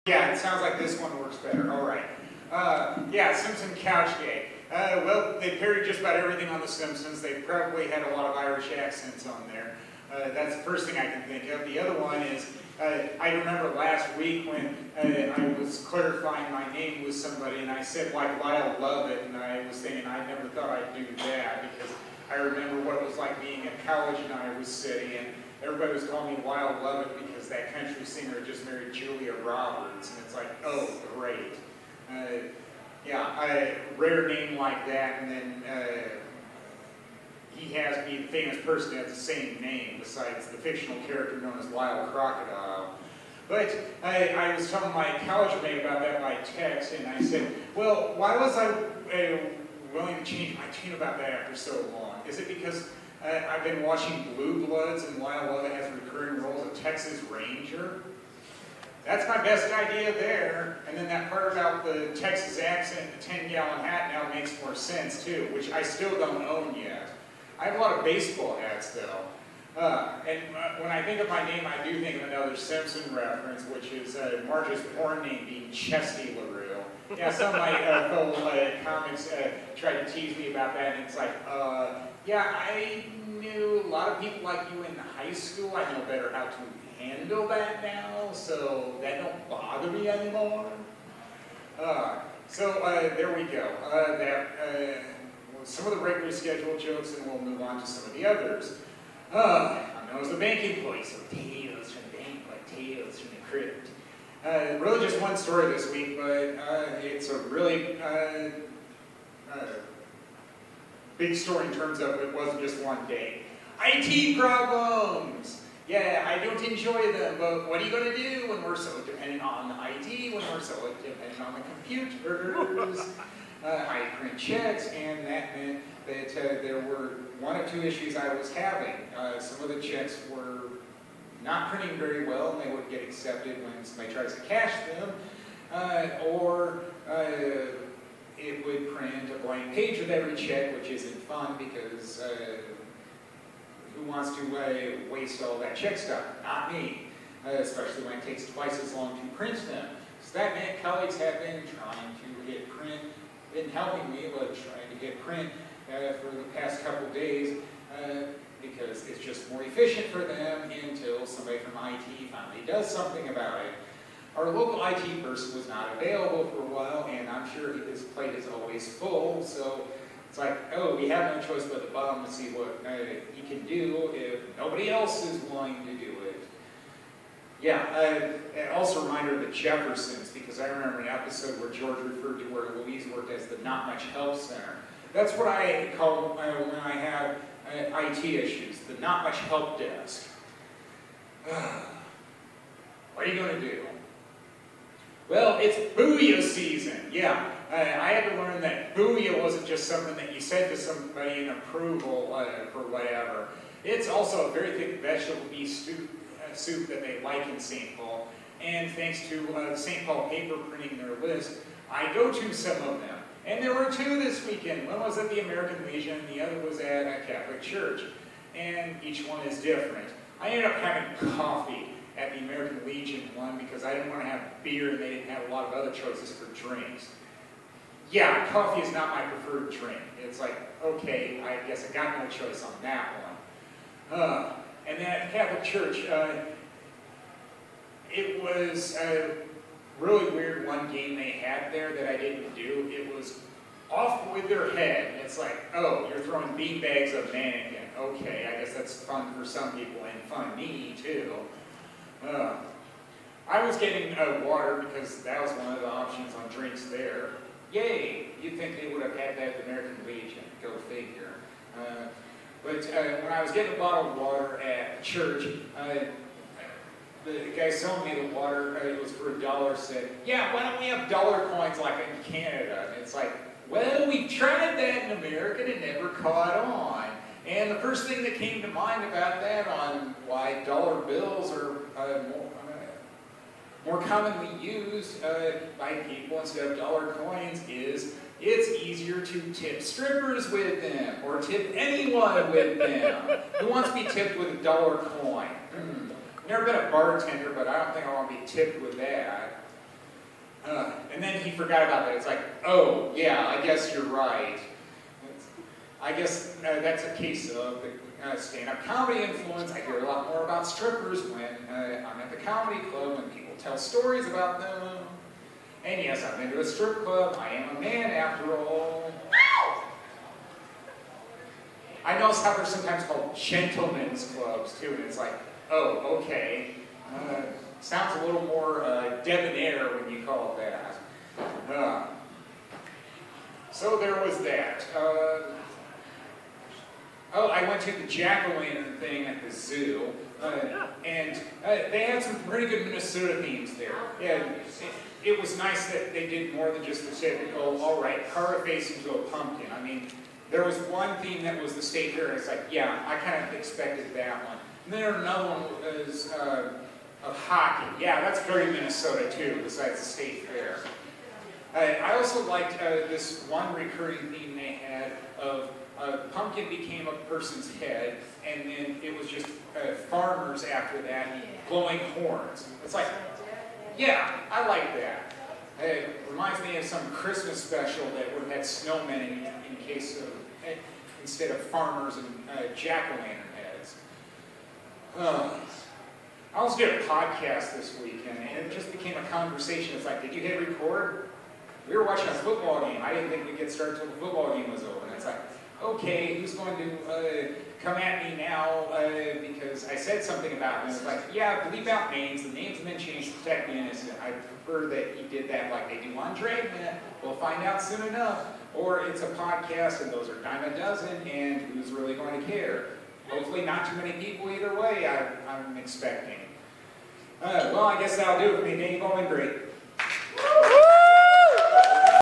Yeah, it sounds like this one works better. All right. Yeah, Simpson Couch Day. Well, they parodied just about everything on The Simpsons. They probably had a lot of Irish accents on there. That's the first thing I can think of. The other one is, I remember last week when I was clarifying my name with somebody and I said, like, Lyle love it, and I was thinking I never thought I'd do that because I remember what it was like being at college in Iowa City, and everybody was calling me Lyle Love It because that country singer just married Julia Roberts, and it's like, oh, great. Yeah, a rare name like that, and then he has to be the famous person that has the same name besides the fictional character known as Lyle Crocodile. But I was telling my college mate about that by text, and I said, well, why was I willing to change my tune about that after so long? Is it because I've been watching Blue Bloods and Lyle Lovett has recurring roles of Texas Ranger? That's my best idea there. And then that part about the Texas accent, the 10-gallon hat now makes more sense too, which I still don't own yet. I have a lot of baseball hats though. And when I think of my name, I do think of another Simpson reference, which is Marge's porn name being Chesty LaRue. Yeah, some of my fellow comics tried to tease me about that, and it's like, yeah, I knew a lot of people like you in high school. I know better how to handle that now, so that don't bother me anymore. So there we go. Some of the regularly scheduled jokes, and we'll move on to some of the others. I'm known as the bank employee, so tales from the bank like tales from the crypt. Really just one story this week, but it's a really big story in terms of it wasn't just one day. IT problems! Yeah, I don't enjoy them, but what are you going to do when we're so dependent on the IT, when we're so dependent on the computers? I print checks, and that meant that there were one or two issues I was having. Some of the checks were not printing very well, and they wouldn't get accepted when somebody tries to cash them, or it would print a blank page with every check, which isn't fun because who wants to waste all that check stuff? Not me, especially when it takes twice as long to print them. So that meant colleagues have been trying to get print, been helping me, but trying to get print for the past couple days because it's just more efficient for them until somebody from IT finally does something about it. Our local IT person was not available for a while, and I'm sure his plate is always full, so it's like, oh, we have no choice but to bum to see what he can do if nobody else is willing to do it. Yeah, also a reminder of the Jeffersons, because I remember an episode where George referred to where Louise worked as the Not Much Help Center. That's what I call when I have IT issues, the Not Much Help Desk. What are you going to do? Well, it's booyah season. Yeah, I had to learn that booyah wasn't just something that you said to somebody in approval for whatever. It's also a very thick vegetable beef soup that they like in St. Paul. And thanks to St. Paul paper printing their list, I go to some of them. And there were two this weekend. One was at the American Legion, and the other was at a Catholic church. And each one is different. I ended up having coffee at the American Legion one because I didn't want to have beer, and they didn't have a lot of other choices for drinks. Yeah, coffee is not my preferred drink. It's like, okay, I guess I got no choice on that one. And then at the Catholic church, it was a really weird one game they had there that I didn't do. It was off with their head. It's like, oh, you're throwing beanbags of mannequin. Okay, I guess that's fun for some people and fun to me too. I was getting water because that was one of the options on drinks there. Yay! You'd think they would have had that at the American Legion. Go figure. But when I was getting a bottle of water at church, the guy selling me the water, it was for $1, said, yeah, why don't we have dollar coins like in Canada? And it's like, well, we tried that in America and it never caught on. And the first thing that came to mind about that on why dollar bills are more commonly used by people instead of dollar coins is it's easier to tip strippers with them or tip anyone with them. Who wants to be tipped with a dollar coin? Never been a bartender, but I don't think I want to be tipped with that. And then he forgot about that. It's like, oh, yeah, I guess you're right. I guess that's a case of the stand-up comedy influence. I hear a lot more about strippers when I'm at the comedy club, when people tell stories about them. And yes, I've been to a strip club. I am a man after all. I notice how they're sometimes called gentlemen's clubs too, and it's like, oh, okay. Sounds a little more debonair when you call it that. So there was that. Oh, I went to the jack-o'-lantern thing at the zoo, and they had some pretty good Minnesota themes there. Yeah, it was nice that they did more than just the typical, all right, carve a face into a pumpkin. I mean, there was one theme that was the state fair, and it's like, yeah, I kind of expected that one. And then another one was of hockey. Yeah, that's very Minnesota too, besides the state fair. I also liked this one recurring theme they had of pumpkin became a person's head, and then it was just farmers after that blowing horns. It's like, yeah, I like that. It reminds me of some Christmas special that would have had snowmen in case of, instead of farmers and jack-o'-lantern heads. I also did a podcast this weekend, and it just became a conversation. It's like, did you hit record? We were watching a football game. I didn't think we'd get started until the football game was over. And it's like, okay, who's going to come at me now because I said something about it? And it's like, yeah, bleep out names. The names have been changed to protect the innocent. I prefer that you did that like they do on Dragnet. We'll find out soon enough. Or it's a podcast, and those are dime a dozen, and who's really going to care? Hopefully not too many people either way, I'm expecting. Well, I guess that'll do it for me. Thank you all, been great.